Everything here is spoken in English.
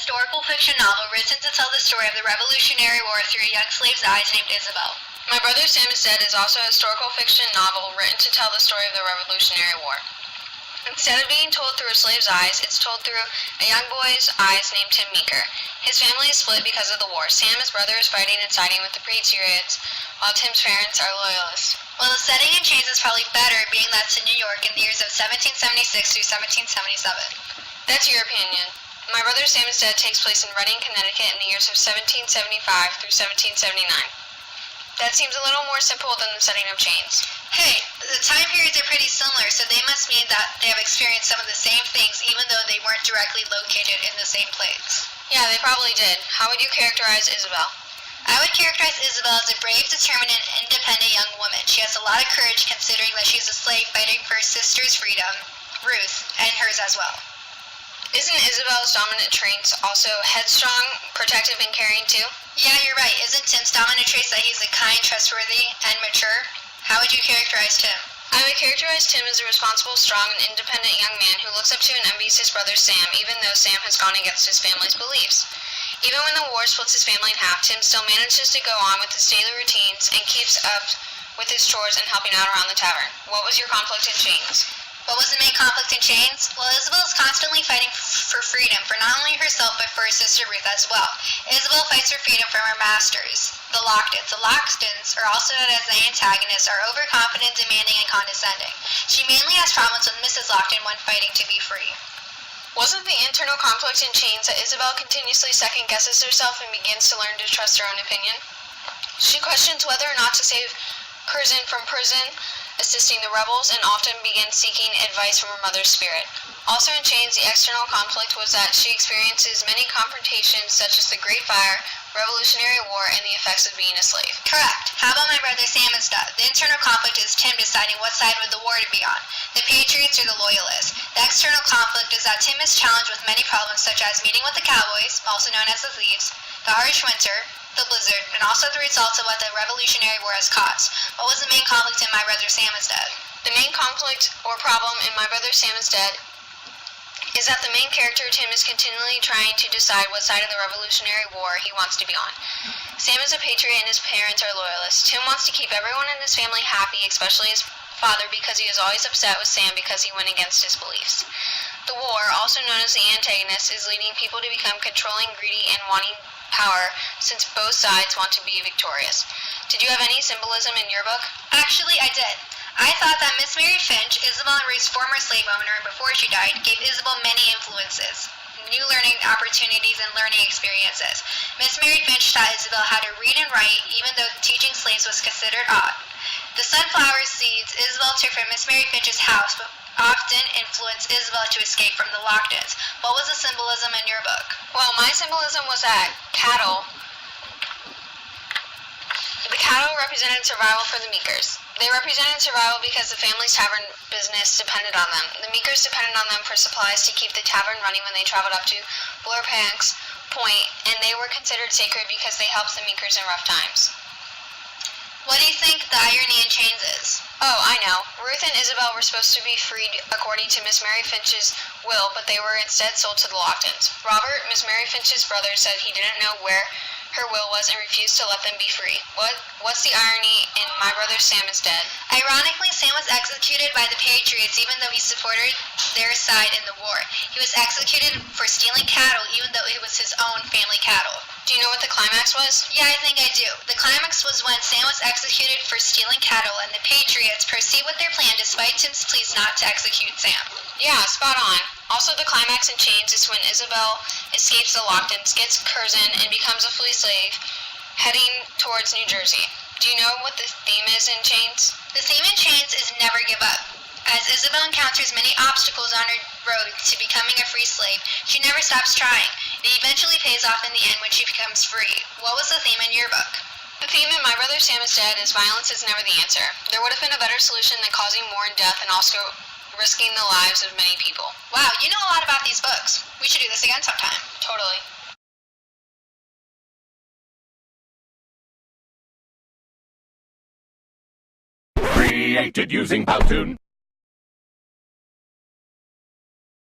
historical fiction novel written to tell the story of the Revolutionary War through a young slave's eyes named Isabel. My Brother Sam is Dead is also a historical fiction novel written to tell the story of the Revolutionary War. Instead of being told through a slave's eyes, it's told through a young boy's eyes named Tim Meeker. His family is split because of the war. Sam, his brother, is fighting and siding with the Patriots, while Tim's parents are loyalists. Well, the setting in Chains is probably better, being that it's in New York in the years of 1776 through 1777. That's your opinion. My Brother Sam is Dead takes place in Reading, Connecticut in the years of 1775 through 1779. That seems a little more simple than the setting of Chains. Hey, the time periods are pretty similar, so they must mean that they have experienced some of the same things even though they weren't directly located in the same place. Yeah, they probably did. How would you characterize Isabel? I would characterize Isabel as a brave, determined, and independent young woman. She has a lot of courage considering that she's a slave fighting for her sister's freedom, Ruth, and hers as well. Isn't Isabel's dominant traits also headstrong, protective, and caring too? Yeah, you're right. Isn't Tim's dominant traits that he's a kind, trustworthy, and mature? How would you characterize Tim? I would characterize Tim as a responsible, strong, and independent young man who looks up to and envies his brother Sam, even though Sam has gone against his family's beliefs. Even when the war splits his family in half, Tim still manages to go on with his daily routines and keeps up with his chores and helping out around the tavern. What was your conflict in Chains? What was the main conflict in Chains? Well, Isabel is constantly fighting for freedom, for not only herself, but for her sister Ruth as well. Isabel fights for freedom from her masters, the Locktons. The Locktons, or also known as the antagonists, are overconfident, demanding, and condescending. She mainly has problems with Mrs. Lockton when fighting to be free. Wasn't the internal conflict in Chains that Isabel continuously second-guesses herself and begins to learn to trust her own opinion? She questions whether or not to save Curzon from prison, assisting the rebels, and often begins seeking advice from her mother's spirit. Also in Chains, the external conflict was that she experiences many confrontations such as the Great Fire, Revolutionary War, and the effects of being a slave. Correct. How about My Brother Sam is Dead? The internal conflict is Tim deciding what side of the war to be on, the Patriots or the Loyalists. The external conflict is that Tim is challenged with many problems such as meeting with the Cowboys, also known as the Thieves, the harsh winter, the blizzard, and also the results of what the Revolutionary War has caused. What was the main conflict in My Brother Sam is Dead? The main conflict or problem in My Brother Sam is Dead is that the main character, Tim, is continually trying to decide what side of the Revolutionary War he wants to be on. Sam is a patriot and his parents are loyalists. Tim wants to keep everyone in his family happy, especially his father, because he is always upset with Sam because he went against his beliefs. The war, also known as the antagonist, is leading people to become controlling, greedy, and wanting power, since both sides want to be victorious. Did you have any symbolism in your book? Actually, I did. I thought that Miss Mary Finch, Isabel and Ruth's former slave owner before she died, gave Isabel many influences, new learning opportunities, and learning experiences. Miss Mary Finch taught Isabel how to read and write, even though teaching slaves was considered odd. The sunflower seeds Isabel took from Miss Mary Finch's house often influenced Isabel to escape from the Locktons. What was the symbolism in your book? Well, my symbolism was that the cattle represented survival for the Meekers. They represented survival because the family's tavern business depended on them. The Meekers depended on them for supplies to keep the tavern running when they traveled up to Blurpanks Point, and they were considered sacred because they helped the Meekers in rough times. What do you think the irony in Chains is? Oh, I know. Ruth and Isabel were supposed to be freed according to Miss Mary Finch's will, but they were instead sold to the Locktons. Robert, Miss Mary Finch's brother, said he didn't know where her will was and refused to let them be free. What's the irony in My Brother Sam is Dead? Ironically, Sam was executed by the Patriots even though he supported their side in the war. He was executed for stealing cattle even though it was his own family cattle. Do you know what the climax was? Yeah, I think I do. The climax was when Sam was executed for stealing cattle and the Patriots proceed with their plan despite Tim's pleas not to execute Sam. Yeah, spot on. Also, the climax in Chains is when Isabel escapes the Locktons, gets Curzon, and becomes a free slave, heading towards New Jersey. Do you know what the theme is in Chains? The theme in Chains is never give up. As Isabel encounters many obstacles on her road to becoming a free slave, she never stops trying. It eventually pays off in the end when she becomes free. What was the theme in your book? The theme in My Brother Sam is Dead is violence is never the answer. There would have been a better solution than causing more and death and also risking the lives of many people. Wow, you know a lot about these books. We should do this again sometime. Totally. Created using Powtoon.